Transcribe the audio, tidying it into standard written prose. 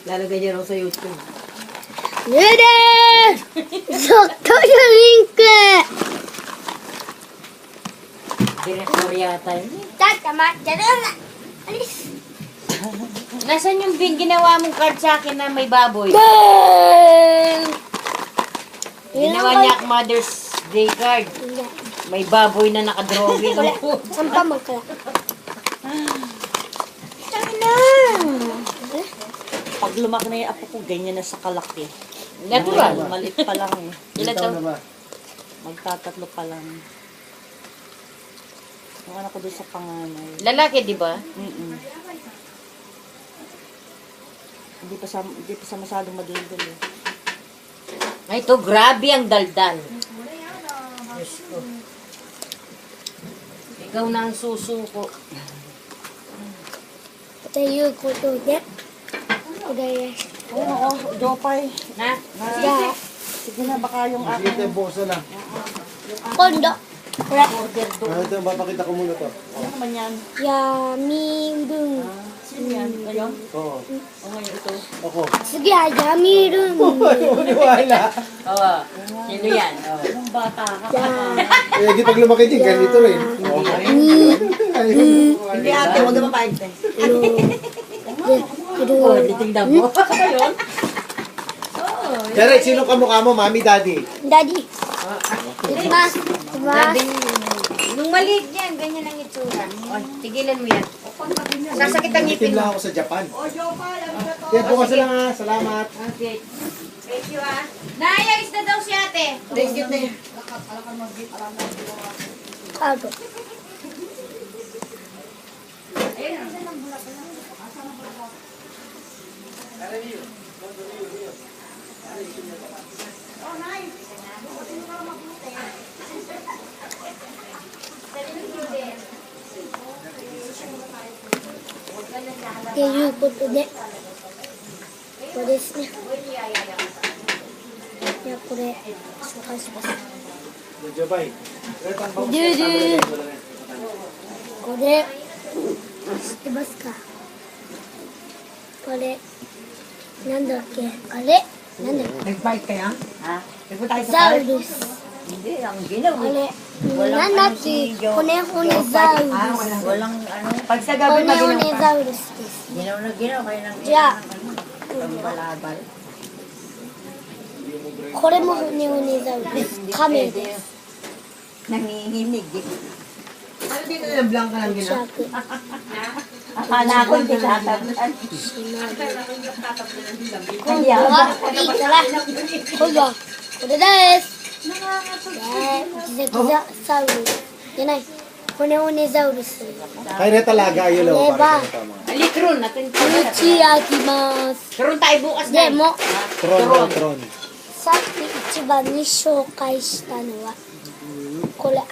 Lalagay niya raw sa YouTube. Ready! Sakto yung link! Director yata yun. Tama, dyan. Alis. Nasaan yung ginawa mong card sa akin na may baboy? Bang! Ginawa niya ang Mother's Day card. May baboy na nakadrawing. Saan pa magkala? Saan na? Pag lumaki na yung apo ko, ganyan na sa kalaki. Natural. Maliit pa lang eh. Ilan daw? Magtatatlo pa lang. Yung anak ko doon sa panganay. Lalaki, di ba? Hindi pa sa masyadong madaldal eh. Ay, ito, grabe ang daldal. Diyos ko. Ikaw na ang susuko. Tayo ko to, dyan. Kudaya. Oo, Jopay. Na? Yeah. Sige na, baka yung akin. Ito yung bosa na. Kondo. Order doon. Ito, papakita ko muna to. Ano naman yan? Yummy room. Sino yan? Ngayon? Oo. O ngayon ito? Ako. Sige, yummy room. Maniwala. Oo. Sino yan? Anong bata ka? Eh, di pag lumaki din, ganito rin. Hindi ate, huwag na mapahit eh. Oh, titignan mo. Ngayon? Jared, sino kamukha mo? Mami, daddy? Daddy. Diba? Diba? Grabe yun. Nung maliit yan, ganyan ang itsura. Ay, tigilan mo yan. Sasakit ang ngipin Itim lang mo. ako sa Japan. Kaya bukas na lang ha. Salamat. Okay. Thank you, ah. Nayayos na daw si ate. Thank you, te. Kago. Kayo ko to de. Pulis niya. Ya, pure. Sukas-sukas. Jabay. Didi. Kode. Ibas ka. Kode. Nandake. Kode. Nandake. Nag-bike kaya? Ha? Nagpunta tayo sa park? Zaulus. Hindi, ang ginaw. Kode. Nandake. Kone Zaulus. Walang ano. Pag sa gabi na Kone ginaw. Zaulus. Ginaw na ginaw. Kaya nang Ja. balabal. Kore mo Kone Zaulus. Kame desu. Nanginginig eh. Ano dito na blanca lang Shaku. Akala ko hindi tatablan. Kaya ba? Ikala. Kuya. Kode desu. Giza Zaulus. Yanay. Kone Zaulus. Kaya na talaga yun lang. Leba. Alitron natin. Uchi akimasu. Karoon tayo bukas na. でも、 Tron, tron. さっき一番に紹介したのは、これ、